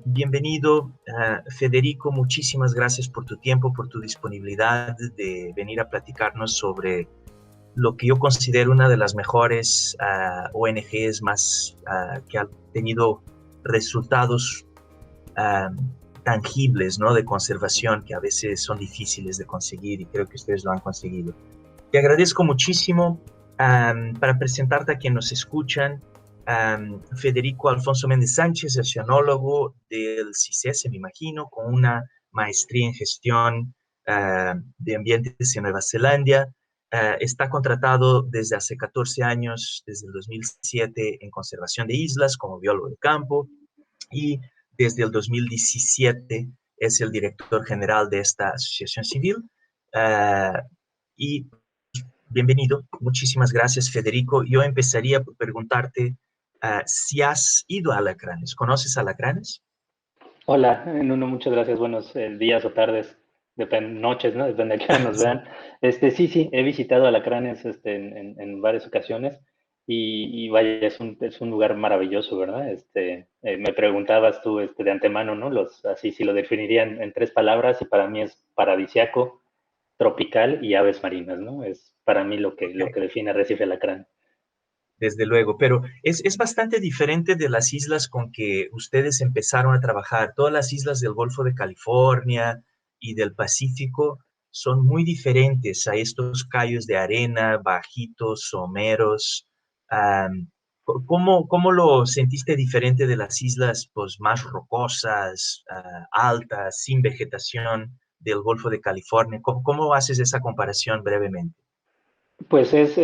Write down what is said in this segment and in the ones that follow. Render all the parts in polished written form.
Bienvenido, Federico. Muchísimas gracias por tu tiempo, por tu disponibilidad de venir a platicarnos sobre lo que yo considero una de las mejores ONGs más que han tenido resultados uh, tangibles, ¿no? De conservación que a veces son difíciles de conseguir y creo que ustedes lo han conseguido. Te agradezco muchísimo. Para presentarte a quienes nos escuchan, Federico Alfonso Méndez Sánchez, oceanólogo del CICES, me imagino, con una maestría en gestión de ambientes en Nueva Zelanda. Está contratado desde hace 14 años, desde el 2007, en conservación de islas como biólogo de campo, y desde el 2017 es el director general de esta asociación civil. Y bienvenido. Muchísimas gracias, Federico. Yo empezaría por preguntarte si has ido a Alacranes. ¿Conoces Alacranes? Hola, Nuno, muchas gracias. Buenos días o tardes, depende, noches, ¿no? Depende de qué hora nos Sí. vean. Sí, he visitado Alacranes en varias ocasiones y vaya, es un lugar maravilloso, ¿verdad? Me preguntabas tú de antemano, ¿no? Así, si lo definirían en tres palabras y para mí es paradisiaco, tropical y aves marinas, ¿no? Es para mí lo que define Arrecife Alacrán. Desde luego, pero es bastante diferente de las islas con que ustedes empezaron a trabajar. Todas las islas del Golfo de California y del Pacífico son muy diferentes a estos cayos de arena, bajitos, someros. ¿Cómo lo sentiste diferente de las islas pues, más rocosas, altas, sin vegetación del Golfo de California? ¿Cómo haces esa comparación brevemente? Pues es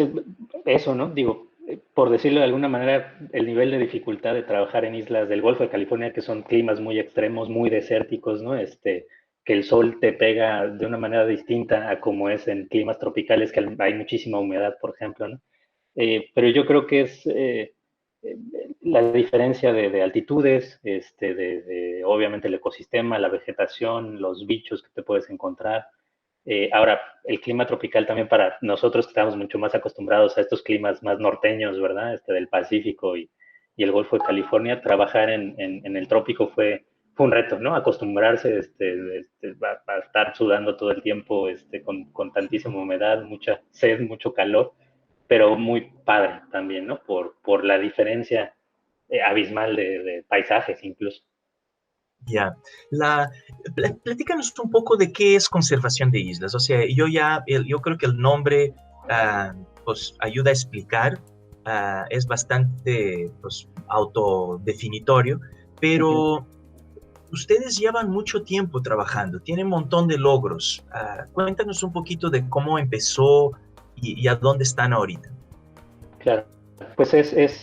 eso, ¿no? Digo, por decirlo de alguna manera, el nivel de dificultad de trabajar en islas del Golfo de California, que son climas muy extremos, muy desérticos, ¿no? Que el sol te pega de una manera distinta a como es en climas tropicales, que hay muchísima humedad, por ejemplo, ¿no? Pero yo creo que es eh, la diferencia de altitudes, obviamente el ecosistema, la vegetación, los bichos que te puedes encontrar. Ahora, el clima tropical también para nosotros que estamos mucho más acostumbrados a estos climas más norteños, ¿verdad? Del Pacífico y el Golfo de California, trabajar en el trópico fue un reto, ¿no? Acostumbrarse a estar sudando todo el tiempo con tantísima humedad, mucha sed, mucho calor, pero muy padre también, ¿no? Por la diferencia abismal de paisajes incluso. Ya, platícanos un poco de qué es conservación de islas. O sea, yo creo que el nombre pues ayuda a explicar, es bastante pues, autodefinitorio, Uh -huh. pero ustedes llevan mucho tiempo trabajando, tienen un montón de logros. Cuéntanos un poquito de cómo empezó y a dónde están ahorita. Claro, pues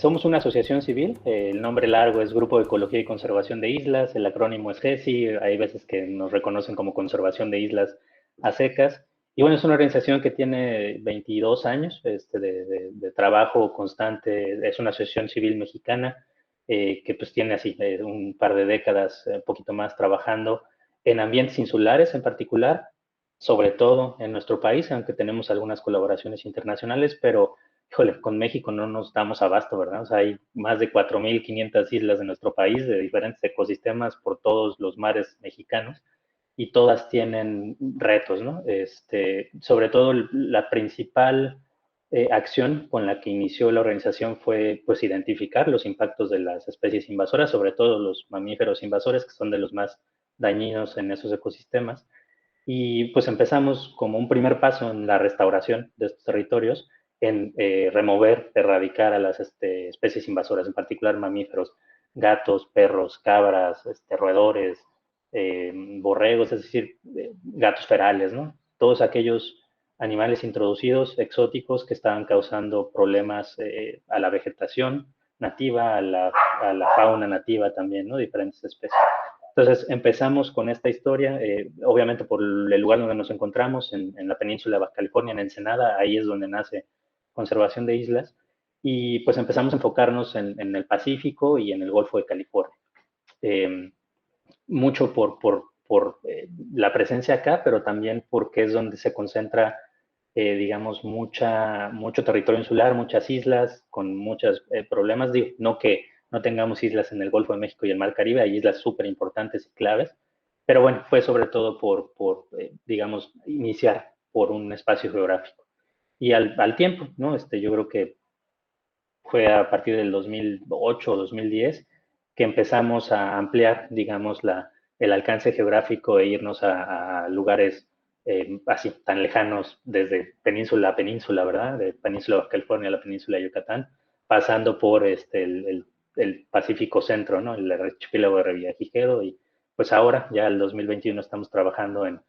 somos una asociación civil, el nombre largo es Grupo de Ecología y Conservación de Islas, el acrónimo es GESI, hay veces que nos reconocen como Conservación de Islas a secas, y bueno, es una organización que tiene 22 años de trabajo constante, es una asociación civil mexicana que pues tiene así un par de décadas, un poquito más trabajando en ambientes insulares en particular, sobre todo en nuestro país, aunque tenemos algunas colaboraciones internacionales, pero híjole, con México no nos damos abasto, ¿verdad? O sea, hay más de 4.500 islas en nuestro país de diferentes ecosistemas por todos los mares mexicanos y todas tienen retos, ¿no? Sobre todo la principal acción con la que inició la organización fue pues identificar los impactos de las especies invasoras, sobre todo los mamíferos invasores, que son de los más dañinos en esos ecosistemas. Y pues empezamos como un primer paso en la restauración de estos territorios, en remover, erradicar a las especies invasoras, en particular mamíferos, gatos, perros, cabras, roedores, borregos, es decir, gatos ferales, ¿no? Todos aquellos animales introducidos, exóticos, que estaban causando problemas a la vegetación nativa, a la fauna nativa también, ¿no? Diferentes especies. Entonces empezamos con esta historia, obviamente por el lugar donde nos encontramos, en la península de Baja California, en Ensenada, ahí es donde nace Conservación de Islas, y pues empezamos a enfocarnos en el Pacífico y en el Golfo de California. Eh, Mucho por la presencia acá, pero también porque es donde se concentra, digamos, mucho territorio insular, muchas islas con muchos problemas. Digo, no que no tengamos islas en el Golfo de México y el Mar Caribe. Hay islas súper importantes y claves. Pero bueno, fue sobre todo digamos, iniciar por un espacio geográfico. Y al tiempo, ¿no? Yo creo que fue a partir del 2008 o 2010 que empezamos a ampliar, digamos, el alcance geográfico e irnos a lugares así tan lejanos desde península a península, ¿verdad? De península de California a la península de Yucatán, pasando por el Pacífico Centro, ¿no? El archipiélago de Revillagigedo y pues ahora, ya el 2021, estamos trabajando en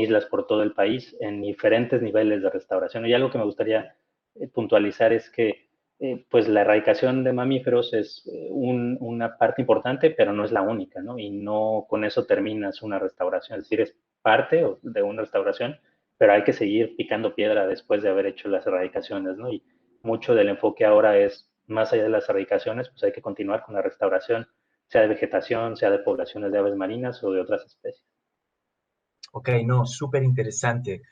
islas por todo el país en diferentes niveles de restauración. Y algo que me gustaría puntualizar es que pues la erradicación de mamíferos es una parte importante, pero no es la única, ¿no? Y no con eso terminas una restauración, es decir, es parte de una restauración, pero hay que seguir picando piedra después de haber hecho las erradicaciones, ¿no? Y mucho del enfoque ahora es, más allá de las erradicaciones, pues hay que continuar con la restauración, sea de vegetación, sea de poblaciones de aves marinas o de otras especies. Ok, no, súper interesante.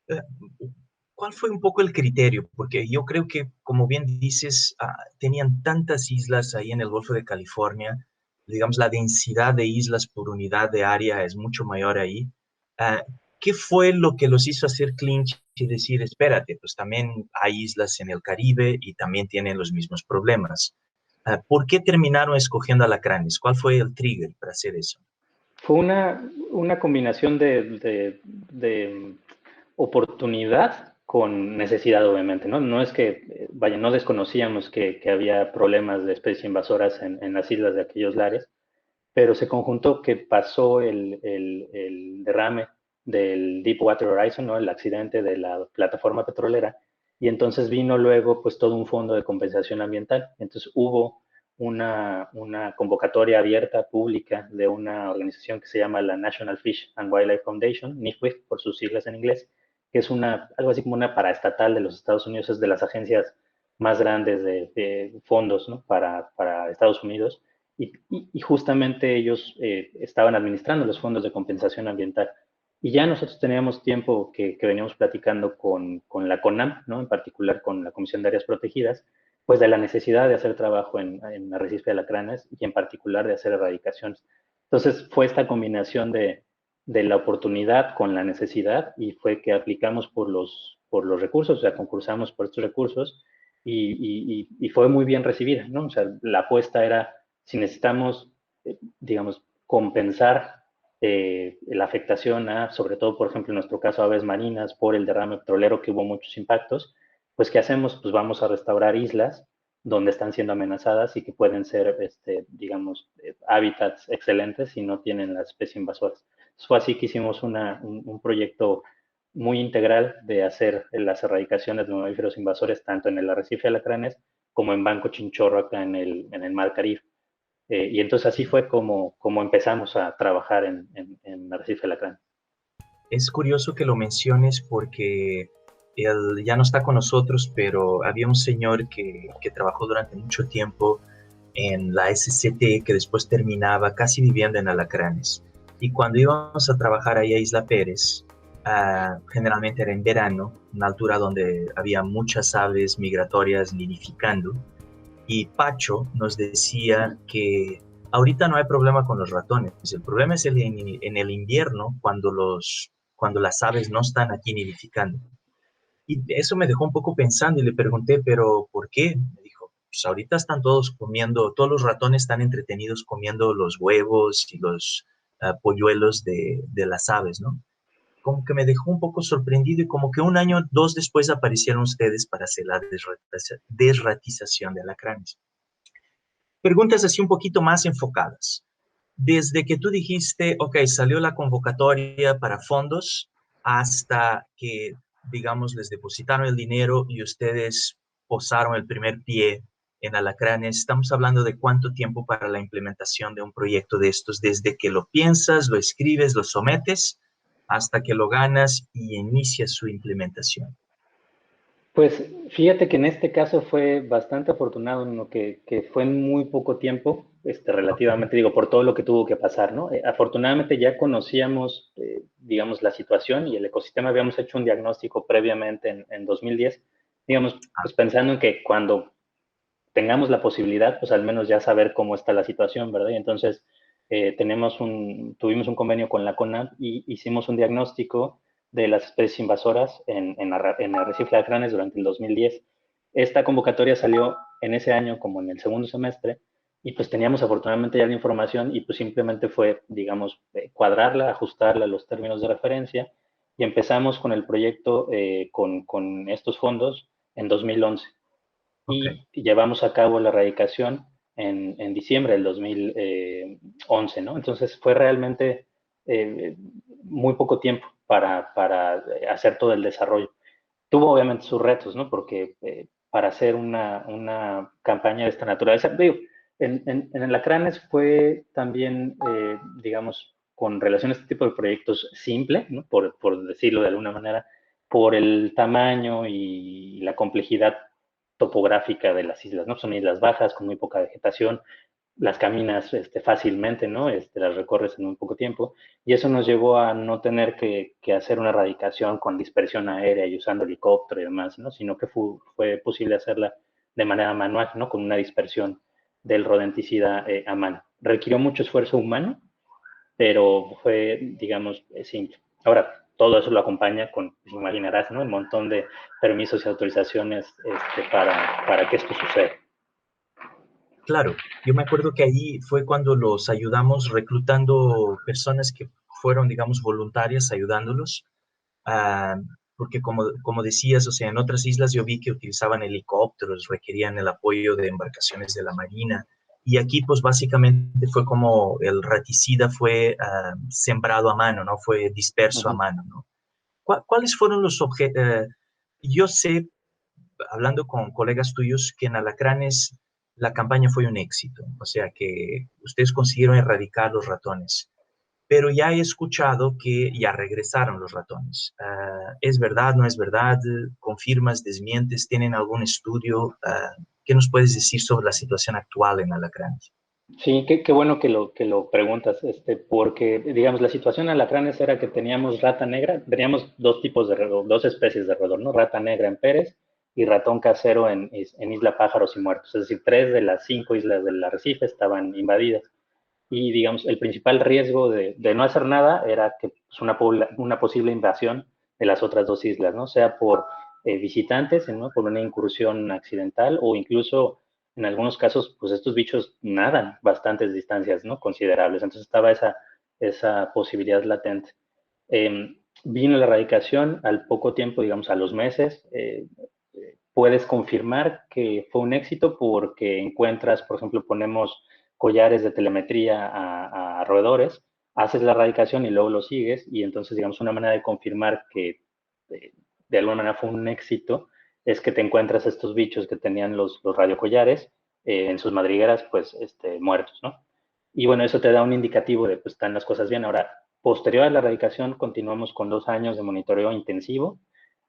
Eh, ¿Cuál fue un poco el criterio? Porque yo creo que, como bien dices, tenían tantas islas ahí en el Golfo de California, digamos, la densidad de islas por unidad de área es mucho mayor ahí. Ah, ¿Qué fue lo que los hizo hacer clinch y decir, espérate, pues también hay islas en el Caribe y también tienen los mismos problemas? ¿Por qué terminaron escogiendo alacranes? ¿Cuál fue el trigger para hacer eso? Fue una combinación de oportunidad con necesidad, obviamente, ¿no? No es que, vaya, no desconocíamos que había problemas de especies invasoras en las islas de aquellos lares, pero se conjuntó que pasó el derrame del Deepwater Horizon, ¿no? El accidente de la plataforma petrolera, y entonces vino luego pues todo un fondo de compensación ambiental. Entonces hubo una convocatoria abierta, pública, de una organización que se llama la National Fish and Wildlife Foundation, NIFWF por sus siglas en inglés, que es algo así como una paraestatal de los Estados Unidos, es de las agencias más grandes de fondos, ¿no? para Estados Unidos y justamente ellos estaban administrando los fondos de compensación ambiental. Y ya nosotros teníamos tiempo que veníamos platicando con la CONAM, ¿no? En particular con la Comisión de Áreas Protegidas, pues de la necesidad de hacer trabajo en arrecife de alacranes y en particular de hacer erradicaciones. Entonces fue esta combinación de la oportunidad con la necesidad y fue que aplicamos por los recursos, o sea, concursamos por estos recursos y fue muy bien recibida, ¿no? O sea, la apuesta era si necesitamos, digamos, compensar la afectación a, sobre todo, por ejemplo, en nuestro caso, aves marinas por el derrame petrolero que hubo muchos impactos, pues ¿qué hacemos? Pues vamos a restaurar islas donde están siendo amenazadas y que pueden ser, digamos, hábitats excelentes si no tienen las especies invasoras. Fue así que hicimos un proyecto muy integral de hacer las erradicaciones de mamíferos invasores tanto en el arrecife de alacranes como en Banco Chinchorro acá en el Mar Caribe. Y entonces así fue como empezamos a trabajar en Arrecife Alacrán. Es curioso que lo menciones porque él ya no está con nosotros, pero había un señor que trabajó durante mucho tiempo en la SCT que después terminaba casi viviendo en Alacranes. Y cuando íbamos a trabajar ahí a Isla Pérez, generalmente era en verano, una altura donde había muchas aves migratorias nidificando. Y Pacho nos decía que ahorita no hay problema con los ratones, el problema es en el invierno cuando las aves no están aquí nidificando. Y eso me dejó un poco pensando y le pregunté, pero ¿por qué? Me dijo, pues ahorita están todos comiendo, todos los ratones están entretenidos comiendo los huevos y los polluelos de las aves, ¿no? Como que me dejó un poco sorprendido y como que un año, dos después aparecieron ustedes para hacer la desratización de alacranes. Preguntas así un poquito más enfocadas. Desde que tú dijiste, ok, salió la convocatoria para fondos hasta que, digamos, les depositaron el dinero y ustedes posaron el primer pie en Alacranes, estamos hablando de cuánto tiempo para la implementación de un proyecto de estos, desde que lo piensas, lo escribes, lo sometes, hasta que lo ganas y inicias su implementación. Pues fíjate que en este caso fue bastante afortunado en lo que fue en muy poco tiempo, Ok. relativamente, digo, por todo lo que tuvo que pasar, ¿no? Afortunadamente ya conocíamos, digamos, la situación y el ecosistema, habíamos hecho un diagnóstico previamente en 2010, digamos, Ah, pues pensando en que cuando tengamos la posibilidad, pues al menos ya saber cómo está la situación, ¿verdad? Y entonces tuvimos un convenio con la CONAMP y hicimos un diagnóstico de las especies invasoras en Arrecife de Alacranes durante el 2010. Esta convocatoria salió en ese año, como en el segundo semestre, y pues teníamos afortunadamente ya la información y pues simplemente fue, digamos, cuadrarla, ajustarla a los términos de referencia y empezamos con el proyecto con estos fondos en 2011 Ok, y llevamos a cabo la erradicación en diciembre del 2011, ¿no? Entonces fue realmente eh, muy poco tiempo para hacer todo el desarrollo. Tuvo obviamente sus retos, ¿no? Porque para hacer una campaña de esta naturaleza, digo, en el Acranes fue también, digamos, con relación a este tipo de proyectos simple, ¿no? Por decirlo de alguna manera, por el tamaño y la complejidad topográfica de las islas, ¿no? Son islas bajas con muy poca vegetación, las caminas fácilmente, ¿no? Las recorres en un poco tiempo, y eso nos llevó a no tener que hacer una erradicación con dispersión aérea y usando helicóptero y demás, ¿no? Sino que fue posible hacerla de manera manual, ¿no? Con una dispersión del rodenticida a mano. Requirió mucho esfuerzo humano, pero fue, digamos, simple. Ahora, todo eso lo acompaña con, pues, imaginarás, ¿no? Un montón de permisos y autorizaciones para que esto suceda. claro. Yo me acuerdo que ahí fue cuando los ayudamos reclutando personas que fueron, digamos, voluntarias ayudándolos. Ah, porque como decías, o sea, en otras islas yo vi que utilizaban helicópteros, requerían el apoyo de embarcaciones de la Marina. Y aquí, pues básicamente fue como el raticida fue sembrado a mano, ¿no? Fue Uh disperso a -huh. mano, ¿no? ¿Cuáles fueron los objetos? Yo sé, hablando con colegas tuyos, que en Alacranes la campaña fue un éxito, o sea que ustedes consiguieron erradicar los ratones, pero ya he escuchado que ya regresaron los ratones. ¿Es verdad, no es verdad? ¿Confirmas, desmientes? ¿Tienen algún estudio? ¿Qué nos puedes decir sobre la situación actual en Alacranes? Sí, qué bueno que lo preguntas, porque, digamos, la situación en alacranes era que teníamos rata negra, teníamos dos tipos de roedor, dos especies de roedor, ¿no? Rata negra en Pérez y ratón casero en Isla Pájaros y Muertos. Es decir, 3 de las 5 islas del arrecife estaban invadidas. Y, digamos, el principal riesgo de no hacer nada era que pues, una posible invasión de las otras dos islas, ¿no? Sea por visitantes, ¿no? Por una incursión accidental o incluso en algunos casos, pues estos bichos nadan bastantes distancias, ¿no? Considerables. Entonces estaba esa posibilidad latente. Vino la erradicación al poco tiempo, digamos, a los meses. Puedes confirmar que fue un éxito porque encuentras, por ejemplo, ponemos collares de telemetría a roedores, haces la erradicación y luego lo sigues, y entonces, digamos, una manera de confirmar que de alguna manera fue un éxito es que te encuentras estos bichos que tenían los radiocollares en sus madrigueras, pues, muertos, ¿no? Y bueno, eso te da un indicativo de, pues, están las cosas bien. Ahora, posterior a la erradicación, continuamos con 2 años de monitoreo intensivo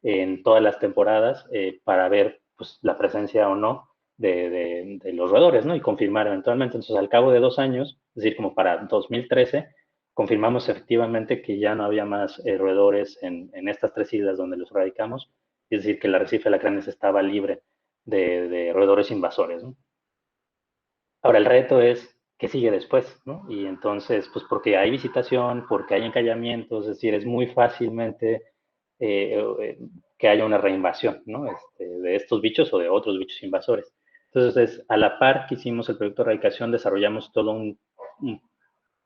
en todas las temporadas para ver, pues, la presencia o no de los roedores, ¿no? Y confirmar eventualmente. Entonces, al cabo de 2 años, es decir, como para 2013, confirmamos efectivamente que ya no había más roedores en estas 3 islas donde los radicamos, es decir, que el arrecife de Alacranes estaba libre de roedores invasores, ¿no? Ahora, el reto es qué sigue después, ¿no? Y entonces, pues porque hay visitación, porque hay encallamientos, es decir, es muy fácilmente que haya una reinvasión, ¿no? De estos bichos o de otros bichos invasores. Entonces, a la par que hicimos el proyecto de erradicación, desarrollamos todo un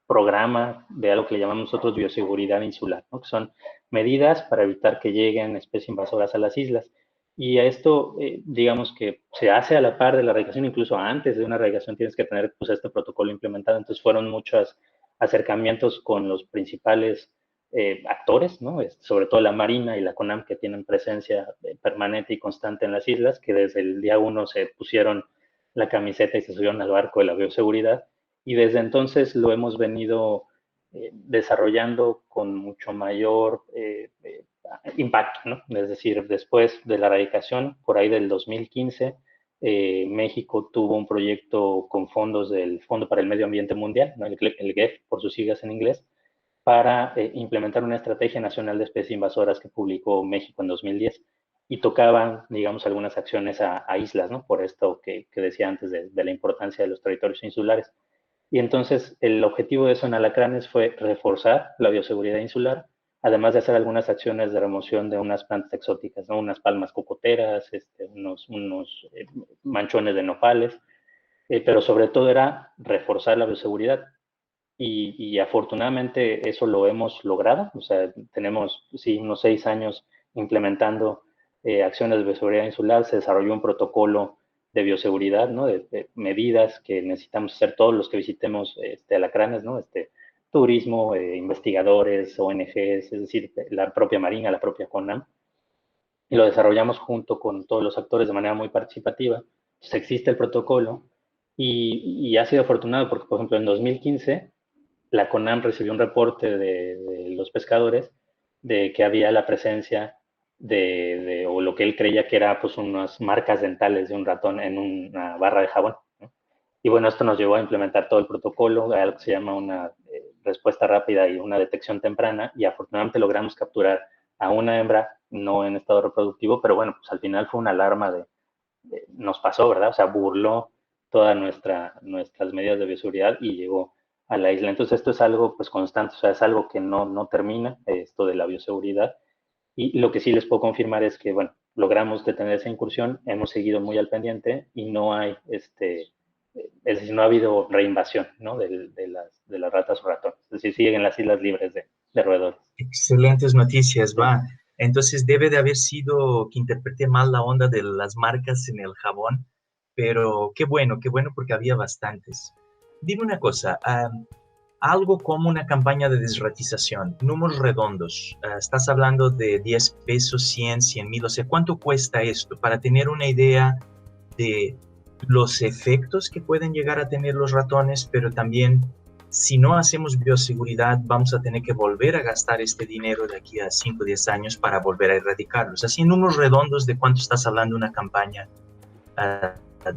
programa de algo que le llamamos nosotros bioseguridad insular, ¿no? Que son medidas para evitar que lleguen especies invasoras a las islas. Y a esto, digamos que se hace a la par de la erradicación, incluso antes de una erradicación tienes que tener pues, este protocolo implementado. Entonces fueron muchos acercamientos con los principales actores, ¿no? Sobre todo la Marina y la CONAM, que tienen presencia permanente y constante en las islas, que desde el día 1 se pusieron la camiseta y se subieron al barco de la bioseguridad y desde entonces lo hemos venido desarrollando con mucho mayor impacto, ¿no? Es decir, después de la erradicación, por ahí del 2015, México tuvo un proyecto con fondos del Fondo para el Medio Ambiente Mundial, ¿no? el GEF, por sus siglas en inglés, para implementar una estrategia nacional de especies invasoras que publicó México en 2010. y tocaban, digamos, algunas acciones a islas, ¿no? Por esto que decía antes de la importancia de los territorios insulares. Y entonces el objetivo de eso en Alacranes fue reforzar la bioseguridad insular, además de hacer algunas acciones de remoción de unas plantas exóticas, ¿no? Unas palmas cocoteras, unos manchones de nopales, pero sobre todo era reforzar la bioseguridad. Y afortunadamente eso lo hemos logrado. O sea, tenemos, sí, unos 6 años implementando acciones de bioseguridad insular. Se desarrolló un protocolo de bioseguridad, ¿no? De medidas que necesitamos hacer todos los que visitemos Alacranes, ¿no? Turismo, investigadores, ONGs, es decir, la propia Marina, la propia CONAM. Y lo desarrollamos junto con todos los actores de manera muy participativa. Entonces existe el protocolo y ha sido afortunado porque, por ejemplo, en 2015 la CONAM recibió un reporte de los pescadores de que había la presencia o lo que él creía que era pues unas marcas dentales de un ratón en una barra de jabón, ¿no? Y bueno, esto nos llevó a implementar todo el protocolo, algo que se llama una respuesta rápida y una detección temprana, y afortunadamente logramos capturar a una hembra, no en estado reproductivo, pero bueno, pues al final fue una alarma nos pasó, ¿verdad? O sea, burló todas nuestras medidas de bioseguridad y llegó a la isla. Entonces, esto es algo pues constante, o sea, es algo que no termina, esto de la bioseguridad. Y lo que sí les puedo confirmar es que, bueno, logramos detener esa incursión, hemos seguido muy al pendiente y no hay, es decir, no ha habido reinvasión, ¿no? De las ratas o ratones. Es decir, siguen las islas libres de roedores. Excelentes noticias, va. Entonces debe de haber sido que interpreté mal la onda de las marcas en el jabón, pero qué bueno porque había bastantes. Dime una cosa, algo como una campaña de desratización, números redondos, estás hablando de 10 pesos, 100 mil, o sea, ¿cuánto cuesta esto? Para tener una idea de los efectos que pueden llegar a tener los ratones, pero también si no hacemos bioseguridad, vamos a tener que volver a gastar este dinero de aquí a 5 o 10 años para volver a erradicarlos. Así en números redondos de cuánto estás hablando una campaña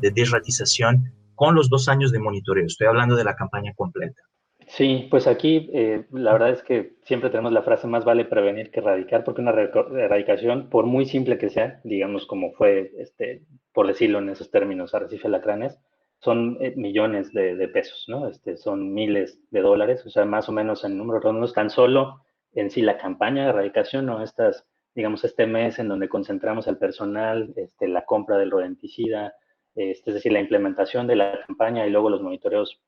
de desratización con los 2 años de monitoreo. Estoy hablando de la campaña completa. Sí, pues aquí la verdad es que siempre tenemos la frase más vale prevenir que erradicar, porque una erradicación, por muy simple que sea, digamos como fue, por decirlo en esos términos, Arrecife Alacranes, son millones de pesos, ¿no? Son miles de dólares, o sea, más o menos en números redondos, tan solo en sí la campaña de erradicación, ¿no? Digamos, este mes en donde concentramos al personal, la compra del rodenticida, es decir, la implementación de la campaña y luego los monitoreos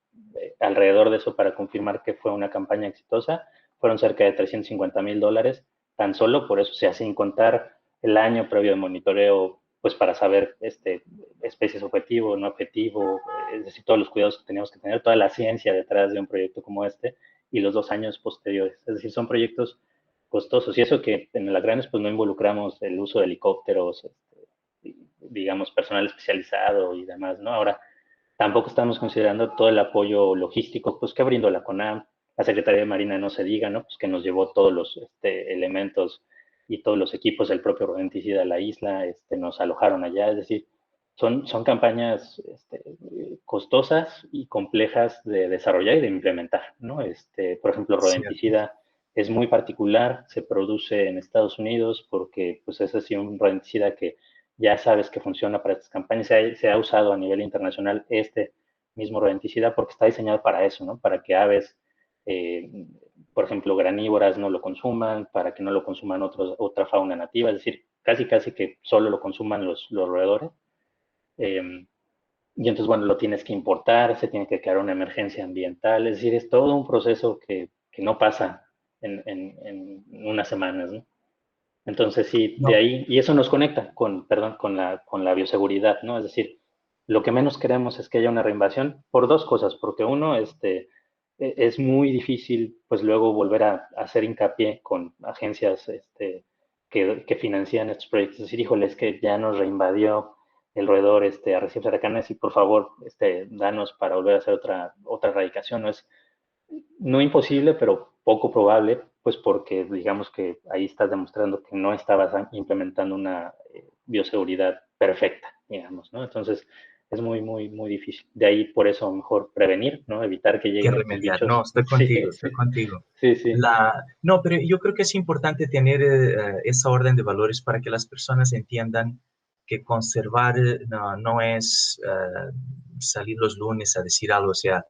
alrededor de eso para confirmar que fue una campaña exitosa, fueron cerca de $350,000, tan solo por eso, o sea, sin contar el año previo de monitoreo, pues para saber especies objetivo, no objetivo, es decir, todos los cuidados que teníamos que tener, toda la ciencia detrás de un proyecto como este y los 2 años posteriores. Es decir, son proyectos costosos y eso que en las grandes pues no involucramos el uso de helicópteros, digamos, personal especializado y demás, ¿no? Ahora, tampoco estamos considerando todo el apoyo logístico, pues que brindó la CONAM, la Secretaría de Marina no se diga, ¿no? Pues que nos llevó todos los elementos y todos los equipos del propio rodenticida a la isla, nos alojaron allá, es decir, son campañas costosas y complejas de desarrollar y de implementar, ¿no? Por ejemplo, Cierto. rodenticida es muy particular, se produce en Estados Unidos porque pues es así un rodenticida que ya sabes que funciona para estas campañas. Se ha usado a nivel internacional este mismo rodenticida porque está diseñado para eso, ¿no? Para que aves, eh, por ejemplo, granívoras no lo consuman, para que no lo consuman otra fauna nativa, es decir, casi que solo lo consuman los roedores. Eh, y entonces, bueno, lo tienes que importar, se tiene que crear una emergencia ambiental, es decir, es todo un proceso que no pasa en unas semanas, ¿no? Entonces, sí, de No, ahí, y eso nos conecta perdón, con la bioseguridad, ¿no? Es decir, lo que menos queremos es que haya una reinvasión por dos cosas, porque uno, es muy difícil, pues luego volver a hacer hincapié con agencias, que financian estos proyectos, es decir, híjole, es que ya nos reinvadió el roedor, Arrecifes Aracanes y por favor, danos para volver a hacer otra erradicación, ¿no? Es no imposible, pero poco probable, pues porque digamos que ahí estás demostrando que no estabas implementando una bioseguridad perfecta, digamos, ¿no? Entonces, es muy, muy, muy difícil. De ahí, por eso, mejor prevenir, ¿no? Evitar que Que lleguen estos remediar. No, bichos. estoy Sí, contigo, estoy sí, contigo. sí, sí. No, pero yo creo que es importante tener esa orden de valores para que las personas entiendan que conservar no es salir los lunes a decir algo. O sea,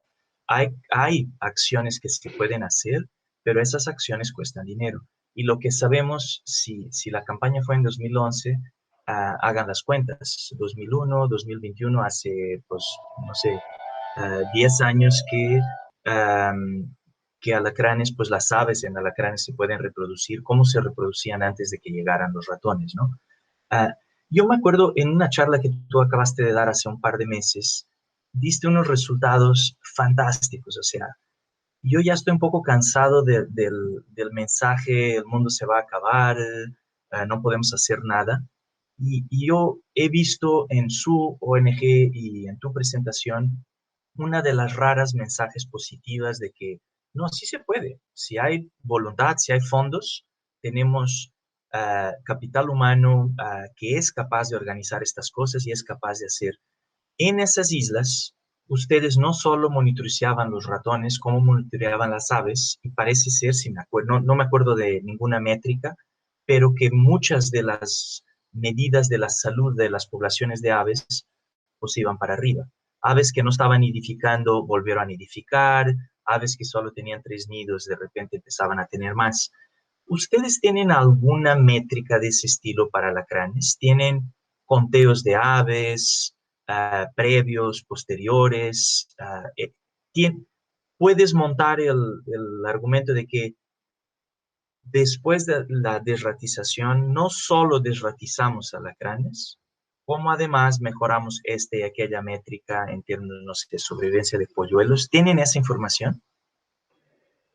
hay acciones que se pueden hacer, pero esas acciones cuestan dinero. Y lo que sabemos, si la campaña fue en 2011, hagan las cuentas. 2001, 2021, hace, pues, no sé, 10 años que alacranes, pues las aves en alacranes se pueden reproducir como se reproducían antes de que llegaran los ratones, ¿no? Ah, yo me acuerdo en una charla que tú acabaste de dar hace un par de meses, diste unos resultados fantásticos, o sea, yo ya estoy un poco cansado del mensaje, el mundo se va a acabar, no podemos hacer nada. Y yo he visto en su ONG y en tu presentación una de las raras mensajes positivas de que no, sí se puede. Si hay voluntad, si hay fondos, tenemos capital humano que es capaz de organizar estas cosas y es capaz de hacer. En esas islas, ustedes no solo monitoreaban los ratones, como monitoreaban las aves, y parece ser, si me acuerdo, no me acuerdo de ninguna métrica, pero que muchas de las medidas de la salud de las poblaciones de aves pues iban para arriba. Aves que no estaban nidificando volvieron a nidificar, aves que solo tenían 3 nidos de repente empezaban a tener más. ¿Ustedes tienen alguna métrica de ese estilo para alacranes? ¿Tienen conteos de aves previos, posteriores? ¿Puedes montar el argumento de que después de la desratización no solo desratizamos alacranes, como además mejoramos esta y aquella métrica en términos no sé, de sobrevivencia de polluelos? ¿Tienen esa información?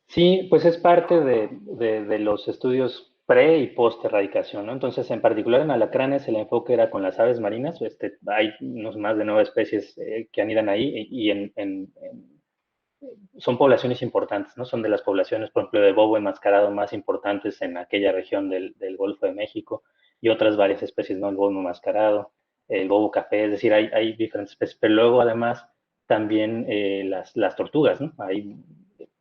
Sí, pues es parte de los estudios pre y post erradicación, ¿no? Entonces, en particular en alacranes, el enfoque era con las aves marinas. Hay unos más de 9 especies que anidan ahí y son poblaciones importantes, ¿no? Son de las poblaciones, por ejemplo, de bobo enmascarado más importantes en aquella región del Golfo de México y otras varias especies, ¿no? El bobo enmascarado, el bobo café, es decir, hay diferentes especies, pero luego además también las tortugas, ¿no? Hay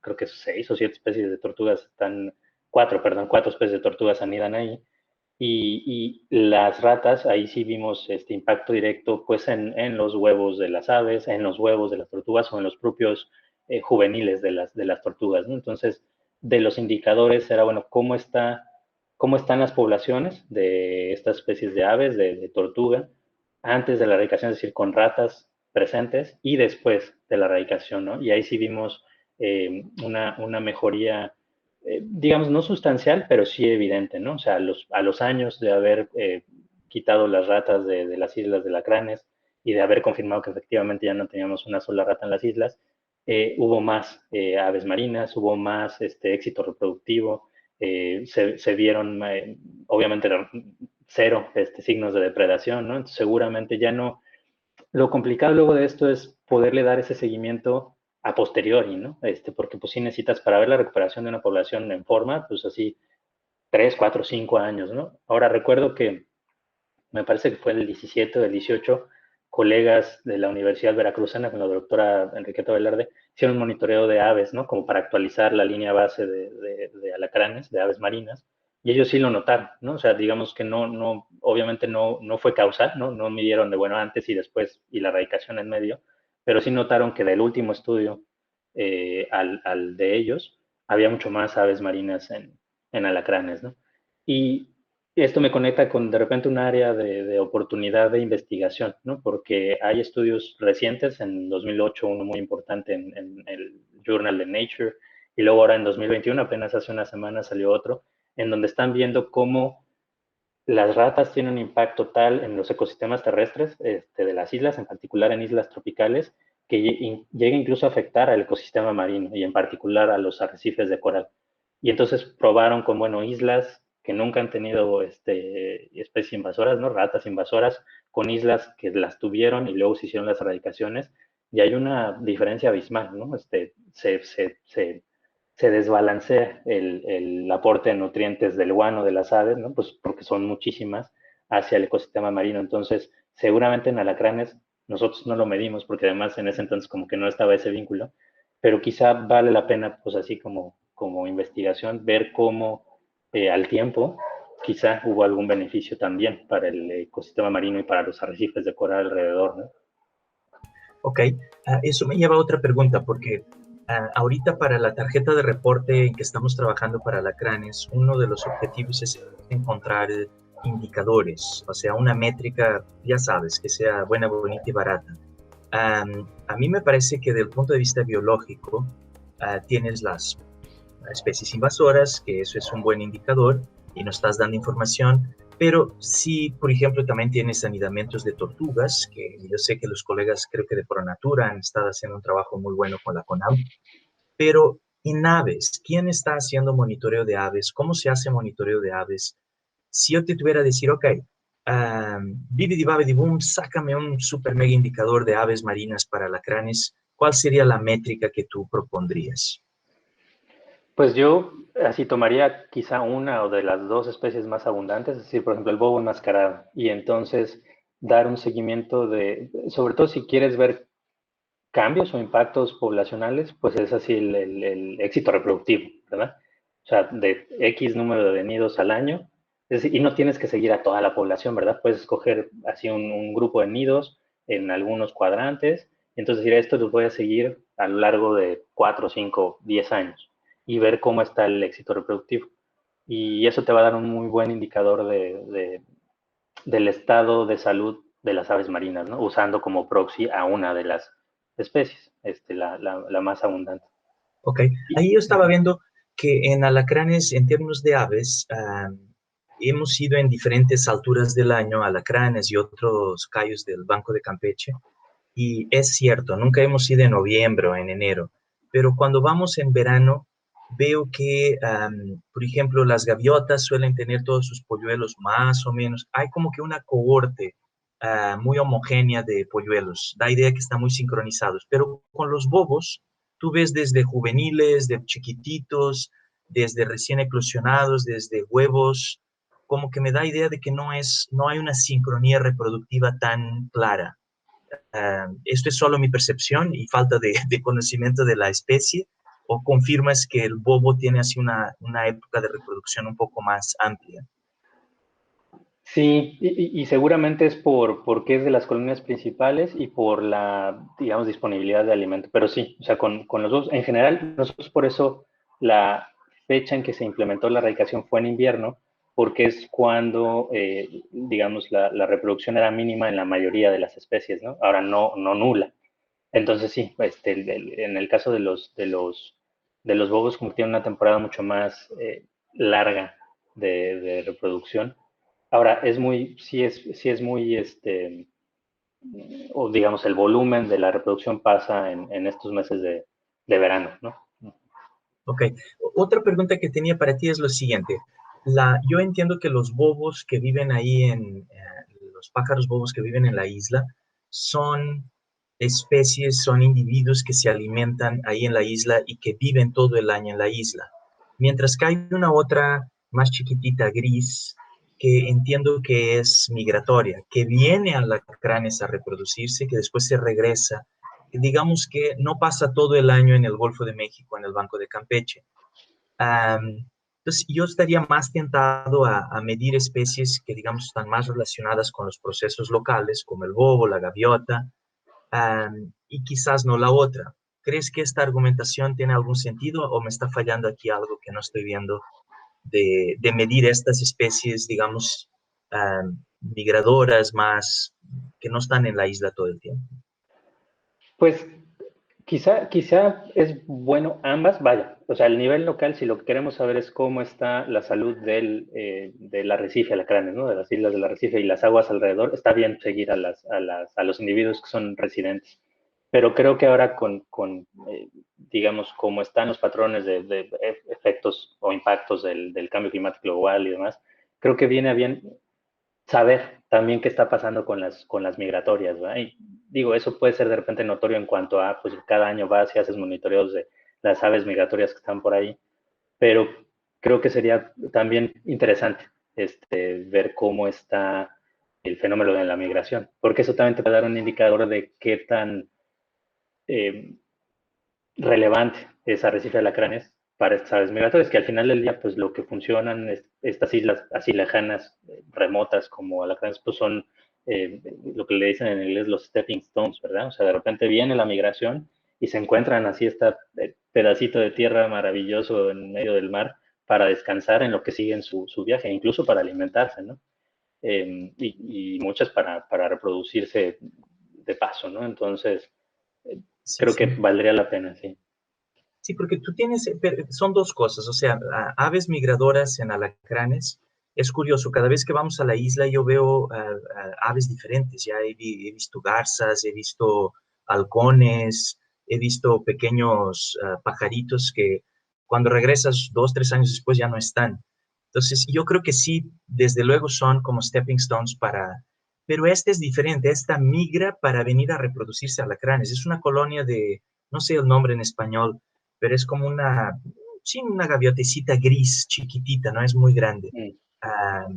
creo que 6 o 7 especies de tortugas están, cuatro especies de tortugas anidan ahí. Y las ratas, ahí sí vimos este impacto directo pues en los huevos de las aves, en los huevos de las tortugas o en los propios juveniles de las tortugas, ¿no? Entonces, de los indicadores era, bueno, cómo están las poblaciones de estas especies de aves, de tortuga, antes de la erradicación, es decir, con ratas presentes y después de la erradicación, ¿no? Y ahí sí vimos una mejoría digamos, no sustancial, pero sí evidente, ¿no? O sea, a los años de haber quitado las ratas de las islas de Lacranes y de haber confirmado que efectivamente ya no teníamos una sola rata en las islas, hubo más aves marinas, hubo más éxito reproductivo, se vieron, obviamente, cero signos de depredación, ¿no? Entonces, seguramente ya no, lo complicado luego de esto es poderle dar ese seguimiento a posteriori, ¿no? Porque pues sí necesitas para ver la recuperación de una población en forma, pues así 3, 4, 5 años, ¿no? Ahora recuerdo que me parece que fue el 17 o el 18, colegas de la Universidad Veracruzana con la doctora Enriqueta Velarde hicieron un monitoreo de aves, ¿no? Como para actualizar la línea base de alacranes, de aves marinas, y ellos sí lo notaron, ¿no? O sea, digamos que obviamente no fue causal, ¿no? No midieron de, bueno, antes y después y la erradicación en medio, pero sí notaron que del último estudio al de ellos había mucho más aves marinas en alacranes, ¿no? Y esto me conecta con de repente un área de oportunidad de investigación, ¿no? Porque hay estudios recientes, en 2008 uno muy importante en el Journal de Nature, y luego ahora en 2021, apenas hace una semana salió otro, en donde están viendo cómo las ratas tienen un impacto tal en los ecosistemas terrestres de las islas, en particular en islas tropicales, que llega incluso a afectar al ecosistema marino y en particular a los arrecifes de coral. Y entonces probaron con, bueno, islas que nunca han tenido especies invasoras, ¿no? Ratas invasoras, con islas que las tuvieron y luego se hicieron las erradicaciones, y hay una diferencia abismal, ¿no? Se desbalancea el aporte de nutrientes del guano de las aves, ¿no? Pues porque son muchísimas hacia el ecosistema marino. Entonces, seguramente en alacranes Nosotros no lo medimos porque además en ese entonces como que no estaba ese vínculo, pero quizá vale la pena, pues así como investigación, ver cómo al tiempo quizá hubo algún beneficio también para el ecosistema marino y para los arrecifes de coral alrededor, ¿no? Ok, eso me lleva a otra pregunta, porque ahorita para la tarjeta de reporte en que estamos trabajando para Alacranes, uno de los objetivos es encontrar indicadores, o sea, una métrica, ya sabes, que sea buena, bonita y barata. A mí me parece que desde el punto de vista biológico, tienes las especies invasoras, que eso es un buen indicador y nos estás dando información, pero si, por ejemplo, también tienes anidamientos de tortugas, que yo sé que los colegas, creo que de Pronatura, han estado haciendo un trabajo muy bueno con la CONAM, pero en aves, ¿quién está haciendo monitoreo de aves? ¿Cómo se hace monitoreo de aves? Si yo te tuviera que decir, ok, bibidi babidi boom, sácame un super mega indicador de aves marinas para alacranes, ¿cuál sería la métrica que tú propondrías? Pues yo así tomaría quizá una o de las dos especies más abundantes, es decir, por ejemplo, el bobo enmascarado, y entonces dar un seguimiento de, sobre todo si quieres ver cambios o impactos poblacionales, pues es así el éxito reproductivo, ¿verdad? O sea, de X número de nidos al año, es decir, y no tienes que seguir a toda la población, ¿verdad? Puedes escoger así un grupo de nidos en algunos cuadrantes, y entonces decir, esto lo voy a seguir a lo largo de 4, 5, 10 años y ver cómo está el éxito reproductivo. Y eso te va a dar un muy buen indicador del estado de salud de las aves marinas, ¿no? Usando como proxy a una de las especies, la más abundante. Ok, ahí yo estaba viendo que en alacranes, en términos de aves, hemos ido en diferentes alturas del año, alacranes y otros cayos del Banco de Campeche, y es cierto, nunca hemos ido en noviembre o en enero, pero cuando vamos en verano, veo que, por ejemplo, las gaviotas suelen tener todos sus polluelos más o menos, hay como que una cohorte muy homogénea de polluelos, da idea que están muy sincronizados, pero con los bobos, tú ves desde juveniles, de chiquititos, desde recién eclosionados, desde huevos, como que me da idea de que no hay una sincronía reproductiva tan clara. ¿Esto es solo mi percepción y falta de conocimiento de la especie? ¿O confirmas que el bobo tiene así una época de reproducción un poco más amplia? Sí, y seguramente es porque es de las colonias principales y por la, digamos, disponibilidad de alimento. Pero sí, o sea, con los dos, en general, nosotros por eso la fecha en que se implementó la erradicación fue en invierno, porque es cuando, digamos, la reproducción era mínima en la mayoría de las especies, ¿no? Ahora no nula. Entonces sí, en el caso de los bobos, como tienen una temporada mucho más larga de reproducción. Ahora, sí es muy, o digamos, el volumen de la reproducción pasa en estos meses de verano, ¿no? Ok. Otra pregunta que tenía para ti es lo siguiente. Yo entiendo que los bobos que viven ahí los pájaros bobos que viven en la isla son especies, son individuos que se alimentan ahí en la isla y que viven todo el año en la isla. Mientras que hay una otra más chiquitita, gris, que entiendo que es migratoria, que viene a Alacranes a reproducirse, que después se regresa, digamos que no pasa todo el año en el Golfo de México, en el Banco de Campeche. Entonces, yo estaría más tentado a medir especies que, digamos, están más relacionadas con los procesos locales, como el bobo, la gaviota, y quizás no la otra. ¿Crees que esta argumentación tiene algún sentido o me está fallando aquí algo que no estoy viendo de medir estas especies, digamos, migradoras más que no están en la isla todo el tiempo? Pues quizá es bueno ambas, vaya, o sea, el nivel local, si lo que queremos saber es cómo está la salud del arrecife alacranes, ¿no? De las islas del arrecife y las aguas alrededor, está bien seguir a los individuos que son residentes. Pero creo que ahora digamos, cómo están los patrones de efectos o impactos del cambio climático global y demás, creo que viene a bien saber también qué está pasando con las migratorias, ¿verdad? Y digo, eso puede ser de repente notorio en cuanto a, pues cada año vas y haces monitoreos de las aves migratorias que están por ahí, pero creo que sería también interesante ver cómo está el fenómeno de la migración, porque eso también te puede dar un indicador de qué tan eh, relevante es arrecife de alacranes para estas aves migratorias, que al final del día, pues lo que funcionan es, estas islas así lejanas, remotas como alacranes, pues son lo que le dicen en inglés los stepping stones, ¿verdad? O sea, de repente viene la migración y se encuentran así este pedacito de tierra maravilloso en medio del mar para descansar en lo que sigue en su viaje, incluso para alimentarse, ¿no? Y muchas para reproducirse de paso, ¿no? Entonces, Sí, creo que sí. valdría la pena, sí. Sí, porque tú tienes, son dos cosas, o sea, aves migradoras en alacranes. Es curioso, cada vez que vamos a la isla yo veo aves diferentes. Ya he visto garzas, he visto halcones, he visto pequeños pajaritos que cuando regresas 2, 3 años después ya no están. Entonces, yo creo que sí, desde luego son como stepping stones para... Pero este es diferente, esta migra para venir a reproducirse alacranes. Es una colonia de, no sé el nombre en español, pero es como una, sí, una gaviotecita gris chiquitita, no es muy grande. Mm. Ah,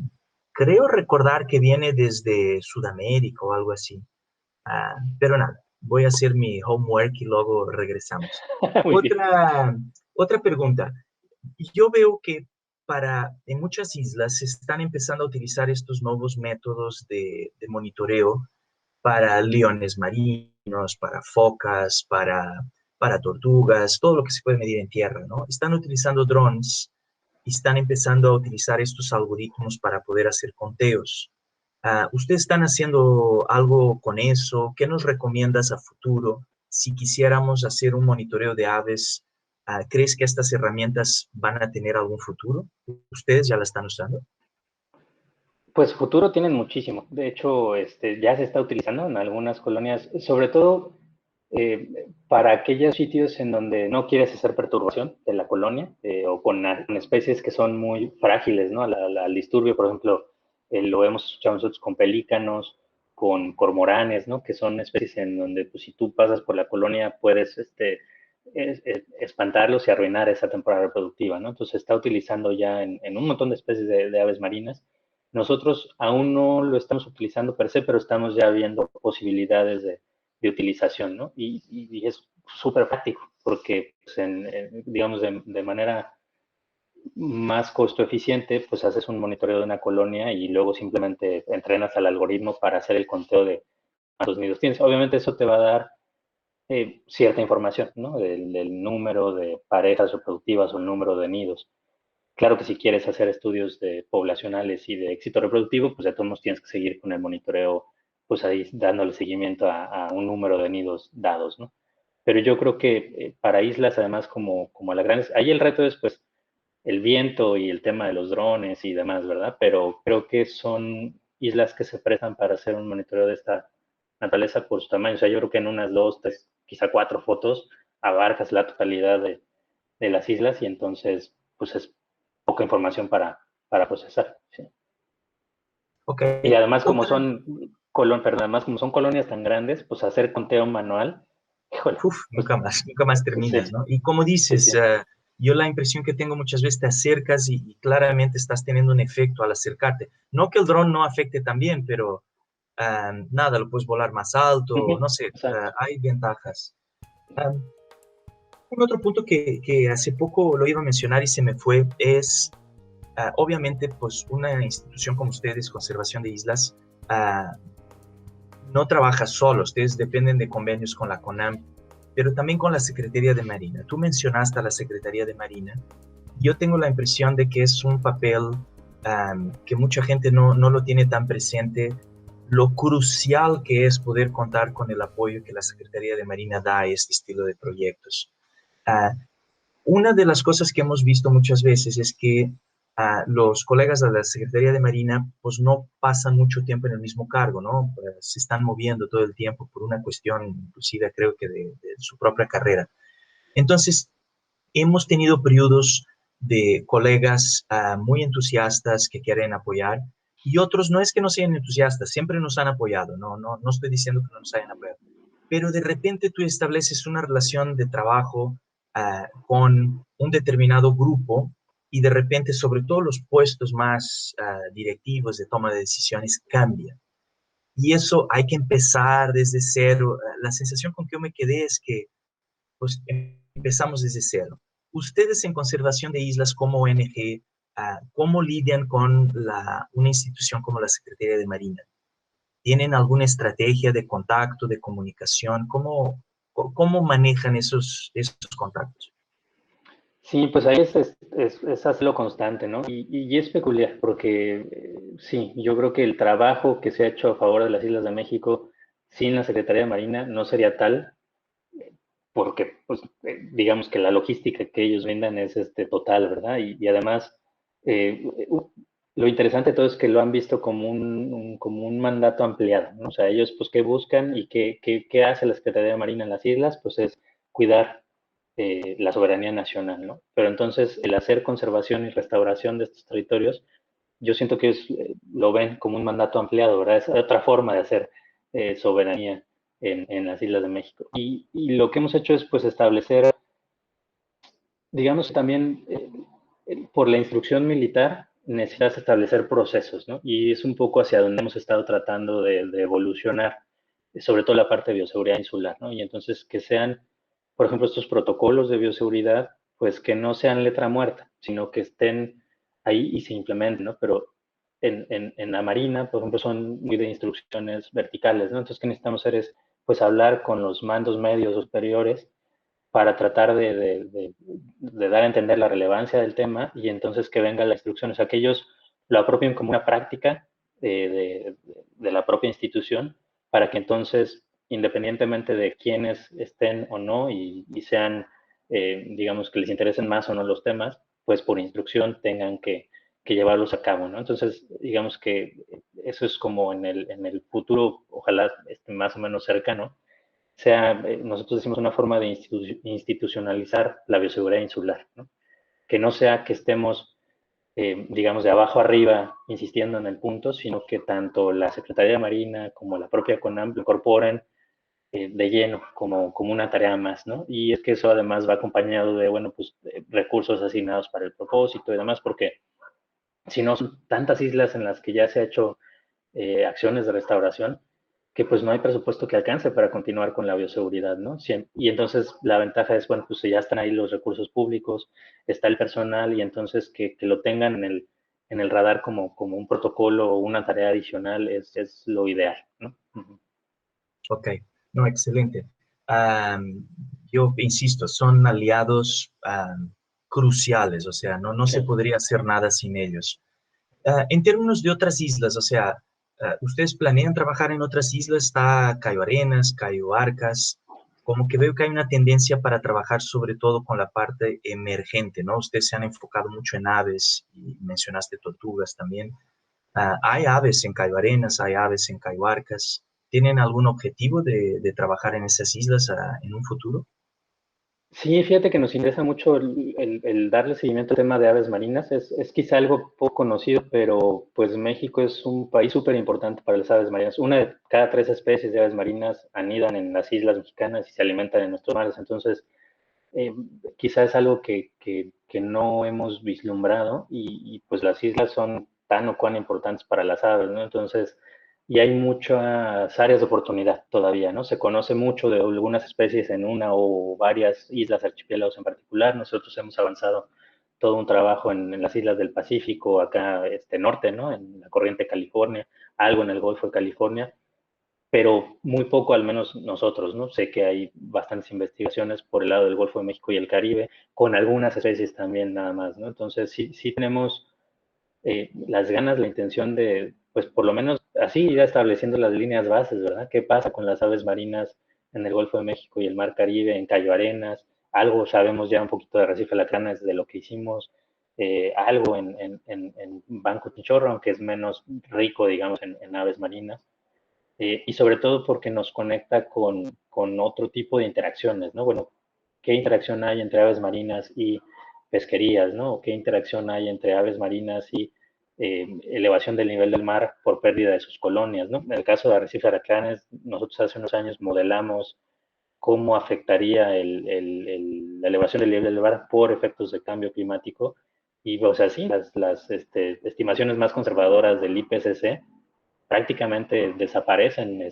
creo recordar que viene desde Sudamérica o algo así. Pero nada, voy a hacer mi homework y luego regresamos. Muy bien. Otra pregunta. Yo veo que en muchas islas se están empezando a utilizar estos nuevos métodos de monitoreo para leones marinos, para focas, para tortugas, todo lo que se puede medir en tierra, ¿no? Están utilizando drones y están empezando a utilizar estos algoritmos para poder hacer conteos. ¿Ustedes están haciendo algo con eso? ¿Qué nos recomiendas a futuro? Si quisiéramos hacer un monitoreo de aves, ¿crees que estas herramientas van a tener algún futuro? ¿Ustedes ya la están usando? Pues futuro tienen muchísimo. De hecho, ya se está utilizando en algunas colonias, sobre todo para aquellos sitios en donde no quieres hacer perturbación de la colonia o con especies que son muy frágiles, ¿no? Al disturbio, por ejemplo, lo hemos escuchado nosotros con pelícanos, con cormoranes, ¿no? Que son especies en donde, pues, si tú pasas por la colonia puedes espantarlos y arruinar esa temporada reproductiva, ¿no? Entonces se está utilizando ya en un montón de especies de aves marinas. Nosotros aún no lo estamos utilizando per se, pero estamos ya viendo posibilidades de utilización, ¿no? Y es súper práctico, porque pues, digamos de manera más costo eficiente, pues haces un monitoreo de una colonia y luego simplemente entrenas al algoritmo para hacer el conteo de cuántos nidos tienes. Obviamente eso te va a dar cierta información, ¿no? Del número de parejas reproductivas o el número de nidos. Claro que si quieres hacer estudios poblacionales y de éxito reproductivo, pues de todos modos tienes que seguir con el monitoreo, pues ahí dándole seguimiento a un número de nidos dados, ¿no? Pero yo creo que para islas, además, como la grandes, ahí el reto es, pues, el viento y el tema de los drones y demás, ¿verdad? Pero creo que son islas que se prestan para hacer un monitoreo de esta naturaleza por su tamaño. O sea, yo creo que en unas 2, 3, quizá 4 fotos abarcas la totalidad de las islas y entonces, pues es poca información para procesar. ¿Sí? Ok. Y además, Otra, perdón, además, como son colonias tan grandes, pues hacer conteo manual, híjole, uf, pues nunca más sí, terminas, ¿no? Y como sí, dices, sí. yo la impresión que tengo muchas veces te acercas y claramente estás teniendo un efecto al acercarte. No que el dron no afecte también, pero nada, lo puedes volar más alto, Ujú, no sé, exacto. hay ventajas. Um, un otro punto que hace poco lo iba a mencionar y se me fue es, obviamente, pues una institución como ustedes, Conservación de Islas, ah, no trabaja solo, ustedes dependen de convenios con la CONAM, pero también con la Secretaría de Marina. Tú mencionaste a la Secretaría de Marina. Yo tengo la impresión de que es un papel que mucha gente no lo tiene tan presente, lo crucial que es poder contar con el apoyo que la Secretaría de Marina da a este estilo de proyectos. Uh, una de las cosas que hemos visto muchas veces es que los colegas de la Secretaría de Marina pues no pasan mucho tiempo en el mismo cargo, ¿no? Se están moviendo todo el tiempo por una cuestión, inclusive creo que de su propia carrera. Entonces, hemos tenido periodos de colegas muy entusiastas que quieren apoyar y otros no es que no sean entusiastas, siempre nos han apoyado, no estoy diciendo que no nos hayan apoyado, pero de repente tú estableces una relación de trabajo con un determinado grupo y de repente, sobre todo los puestos más directivos de toma de decisiones, cambian. y eso hay que empezar desde cero. La sensación con que yo me quedé es que pues, empezamos desde cero. Ustedes en Conservación de Islas como ONG, ¿cómo lidian con una institución como la Secretaría de Marina? ¿Tienen alguna estrategia de contacto, de comunicación? ¿Cómo manejan esos contactos? Sí, pues ahí es hacerlo constante, ¿no? Y es peculiar porque sí, yo creo que el trabajo que se ha hecho a favor de las Islas de México sin la Secretaría de Marina no sería tal porque, pues, digamos que la logística que ellos brindan es total, ¿verdad? Y además, lo interesante de todo es que lo han visto como como un mandato ampliado, ¿no? O sea, ellos, pues, ¿qué buscan y qué hace la Secretaría de Marina en las islas? Pues es cuidar la soberanía nacional, ¿no? Pero entonces, el hacer conservación y restauración de estos territorios, yo siento que lo ven como un mandato ampliado, ¿verdad? Es otra forma de hacer soberanía en las Islas de México. Y lo que hemos hecho es pues establecer, digamos también por la instrucción militar necesitas establecer procesos, ¿no? Y es un poco hacia donde hemos estado tratando de evolucionar, sobre todo la parte de bioseguridad insular, ¿no? Y entonces que sean, por ejemplo, estos protocolos de bioseguridad, pues que no sean letra muerta, sino que estén ahí y se implementen, ¿no? Pero en la Marina, por ejemplo, son muy de instrucciones verticales, ¿no? Entonces, ¿qué necesitamos hacer es, pues, hablar con los mandos medios superiores para tratar de dar a entender la relevancia del tema y entonces que venga la instrucción, o sea, que ellos lo apropien como una práctica de la propia institución para que entonces, independientemente de quiénes estén o no y sean, digamos, que les interesen más o no los temas, pues por instrucción tengan que llevarlos a cabo, ¿no? Entonces, digamos que eso es como en el futuro, ojalá más o menos cercano, sea, nosotros decimos una forma de institucionalizar la bioseguridad insular, ¿no? Que no sea que estemos, digamos, de abajo arriba insistiendo en el punto, sino que tanto la Secretaría de Marina como la propia CONAM lo incorporen de lleno como una tarea más, ¿no? Y es que eso además va acompañado de, bueno, pues recursos asignados para el propósito y demás, porque si no son tantas islas en las que ya se ha hecho acciones de restauración, que pues no hay presupuesto que alcance para continuar con la bioseguridad, ¿no? Y entonces la ventaja es, bueno, pues ya están ahí los recursos públicos, está el personal y entonces que lo tengan en el radar como un protocolo o una tarea adicional es lo ideal, ¿no? Uh-huh. Ok, no, excelente. Yo insisto, son aliados cruciales, o sea, no se Sí. podría hacer nada sin ellos. En términos de otras islas, o sea, ¿ustedes planean trabajar en otras islas? Está Cayo Arenas, Cayo Arcas, como que veo que hay una tendencia para trabajar sobre todo con la parte emergente, ¿no? Ustedes se han enfocado mucho en aves y mencionaste tortugas también. Hay aves en Cayo Arenas, hay aves en Cayo Arcas. ¿Tienen algún objetivo de trabajar en esas islas en un futuro? Sí, fíjate que nos interesa mucho el darle seguimiento al tema de aves marinas. Es quizá algo poco conocido, pero pues México es un país súper importante para las aves marinas. Una de cada tres especies de aves marinas anidan en las islas mexicanas y se alimentan en nuestros mares. Entonces, eh, quizá es algo que no hemos vislumbrado y pues las islas son tan o cuán importantes para las aves, ¿no? Entonces, y hay muchas áreas de oportunidad todavía, ¿no? Se conoce mucho de algunas especies en una o varias islas, archipiélagos en particular. Nosotros hemos avanzado todo un trabajo en las islas del Pacífico, acá norte, ¿no? En la corriente California, algo en el Golfo de California, pero muy poco, al menos nosotros, ¿no? Sé que hay bastantes investigaciones por el lado del Golfo de México y el Caribe, con algunas especies también nada más, ¿no? Entonces sí tenemos las ganas, la intención de, pues por lo menos así ir estableciendo las líneas bases, ¿verdad? ¿Qué pasa con las aves marinas en el Golfo de México y el Mar Caribe, en Cayo Arenas? Algo sabemos ya un poquito de Arrecife Alacranes de lo que hicimos, algo en Banco Chinchorro, aunque es menos rico, digamos, en aves marinas. Y sobre todo porque nos conecta con otro tipo de interacciones, ¿no? Bueno, ¿qué interacción hay entre aves marinas y pesquerías, ¿no? ¿O qué interacción hay entre aves marinas y elevación del nivel del mar por pérdida de sus colonias, ¿no? En el caso de Arrecife Aracanes, nosotros hace unos años modelamos cómo afectaría la elevación del nivel del mar por efectos de cambio climático. Y, o sea, sí, las estimaciones más conservadoras del IPCC prácticamente desaparecen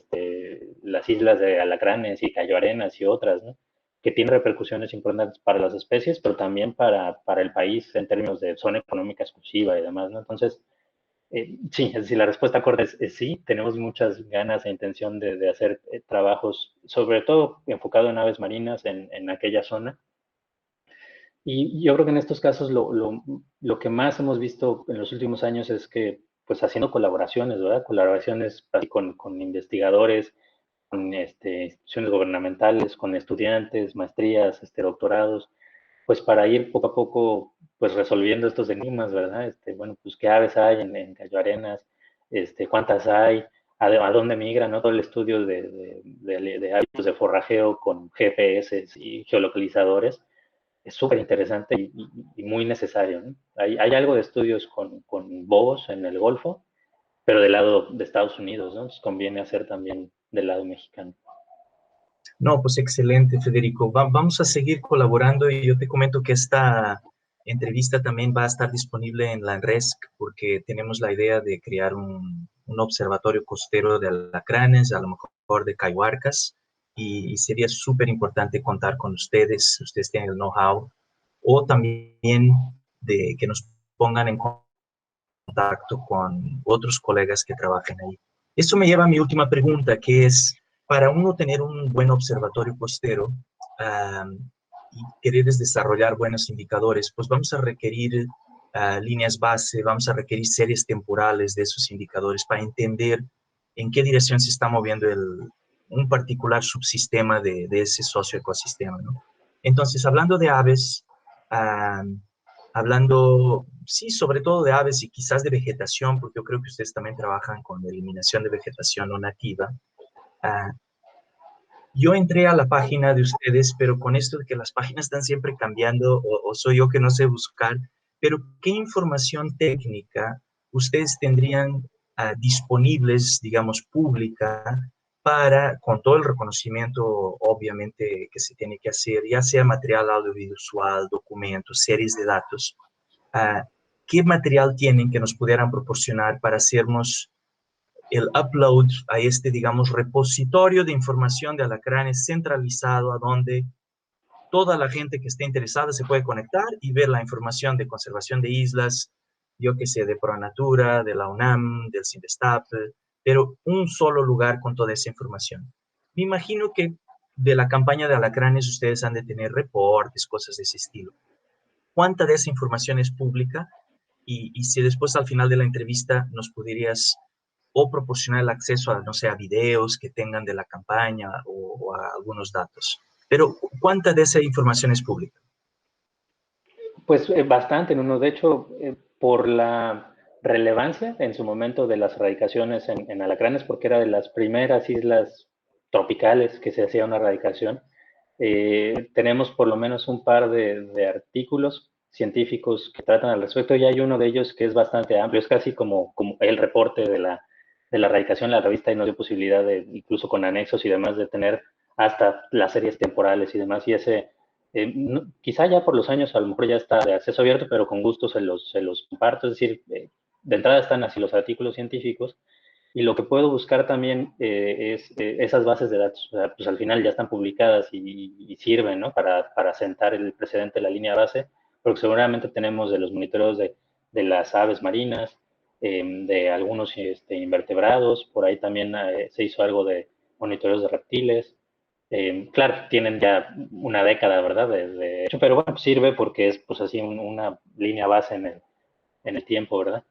las islas de alacranes y cayoarenas y otras, ¿no? Que tienen repercusiones importantes para las especies, pero también para el país en términos de zona económica exclusiva y demás, ¿no? Entonces, sí, es decir, la respuesta corta es sí, tenemos muchas ganas e intención de hacer trabajos, sobre todo enfocado en aves marinas en aquella zona. Y yo creo que en estos casos lo que más hemos visto en los últimos años es que, pues haciendo colaboraciones, ¿verdad? Colaboraciones así con investigadores, con instituciones gubernamentales, con estudiantes, maestrías, doctorados, pues para ir poco a poco, pues resolviendo estos enigmas, ¿verdad? Bueno, pues qué aves hay en Cayo Arenas, cuántas hay, a dónde migran, ¿no? Todo el estudio de hábitos de forrajeo con GPS y geolocalizadores es súper interesante y muy necesario, ¿no? Hay algo de estudios con bobos en el Golfo, pero del lado de Estados Unidos, ¿no? Entonces conviene hacer también del lado mexicano. No, pues excelente, Federico. Vamos a seguir colaborando y yo te comento que esta entrevista también va a estar disponible en la RESC porque tenemos la idea de crear un observatorio costero de alacranes, a lo mejor de caihuarcas, y sería súper importante contar con ustedes. Ustedes tienen el know-how, o también de que nos pongan en contacto con otros colegas que trabajen ahí. Eso me lleva a mi última pregunta, que es, para uno tener un buen observatorio costero y querer desarrollar buenos indicadores, pues vamos a requerir líneas base, vamos a requerir series temporales de esos indicadores para entender en qué dirección se está moviendo un particular subsistema de ese socioecosistema, ¿no? Entonces, hablando de aves, hablando, sí, sobre todo de aves y quizás de vegetación, porque yo creo que ustedes también trabajan con eliminación de vegetación no nativa. Ah, yo entré a la página de ustedes, pero con esto de que las páginas están siempre cambiando, o soy yo que no sé buscar, pero ¿qué información técnica ustedes tendrían disponibles, digamos, pública, para, con todo el reconocimiento, obviamente, que se tiene que hacer, ya sea material audiovisual, documentos, series de datos? ah, ¿Qué material tienen que nos pudieran proporcionar para hacernos el upload a este, digamos, repositorio de información de alacranes centralizado, a donde toda la gente que esté interesada se puede conectar y ver la información de conservación de islas, yo que sé, de ProNatura, de la UNAM, del CINVESTAP, pero un solo lugar con toda esa información? Me imagino que de la campaña de alacranes ustedes han de tener reportes, cosas de ese estilo. ¿Cuánta de esa información es pública? Y si después al final de la entrevista nos pudieras o proporcionar el acceso a, no sé, a videos que tengan de la campaña o a algunos datos. Pero, ¿cuánta de esa información es pública? Pues bastante, ¿no? De hecho, por la relevancia en su momento de las erradicaciones en alacranes, porque era de las primeras islas tropicales que se hacía una erradicación, tenemos por lo menos un par de artículos científicos que tratan al respecto y hay uno de ellos que es bastante amplio, es casi como el reporte de la erradicación en la revista y nos dio posibilidad de, incluso con anexos y demás, de tener hasta las series temporales y demás, y ese quizá ya por los años a lo mejor ya está de acceso abierto, pero con gusto se los comparto. Es decir, de entrada están así los artículos científicos y lo que puedo buscar también es esas bases de datos. O sea, pues al final ya están publicadas y sirven, ¿no? Para sentar el precedente de la línea base, porque seguramente tenemos de los monitoreos de las aves marinas, de algunos invertebrados, por ahí también se hizo algo de monitoreos de reptiles. Claro, tienen ya una década, ¿verdad? De hecho, pero bueno, pues sirve porque es pues así una línea base en el tiempo, ¿verdad?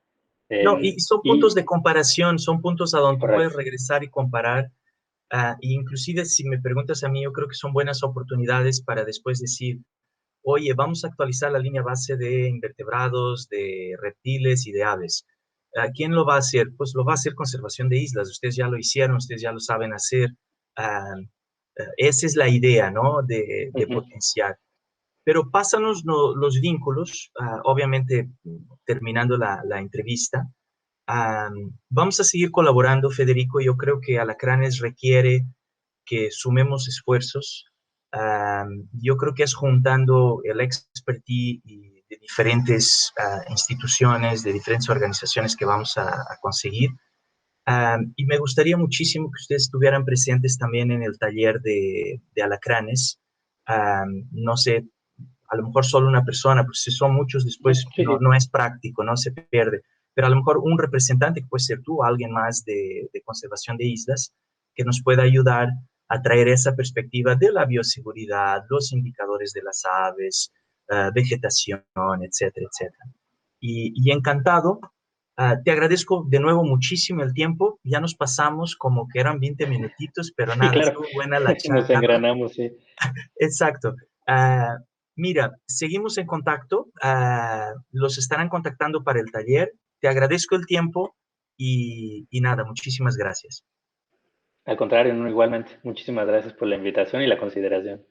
No, y son puntos Y de comparación, son puntos a donde tú puedes correcto. regresar y comparar. E inclusive, si me preguntas a mí, yo creo que son buenas oportunidades para después decir, oye, vamos a actualizar la línea base de invertebrados, de reptiles y de aves. ¿Quién lo va a hacer? Pues lo va a hacer Conservación de Islas. Ustedes ya lo hicieron, ustedes ya lo saben hacer. Ah, Esa es la idea, ¿no? De Ujú. potenciar. Pero pásanos los vínculos, obviamente terminando la entrevista. Vamos a seguir colaborando, Federico. Yo creo que Alacranes requiere que sumemos esfuerzos. Yo creo que es juntando el expertise de diferentes instituciones, de diferentes organizaciones que vamos a conseguir. Y me gustaría muchísimo que ustedes estuvieran presentes también en el taller de alacranes. No sé, a lo mejor solo una persona, pues si son muchos después Sí, no, sí. no es práctico, no se pierde. Pero a lo mejor un representante, que puede ser tú, alguien más de conservación de islas, que nos pueda ayudar a traer esa perspectiva de la bioseguridad, los indicadores de las aves, vegetación, etcétera, etcétera. Y encantado. Te agradezco de nuevo muchísimo el tiempo. Ya nos pasamos como que eran 20 minutitos, pero Sí, nada, claro. estuvo buena la Nos charla. engranamos, sí. Exacto. Mira, seguimos en contacto. Los estarán contactando para el taller. Te agradezco el tiempo y nada, muchísimas gracias. Al contrario, no, igualmente. Muchísimas gracias por la invitación y la consideración.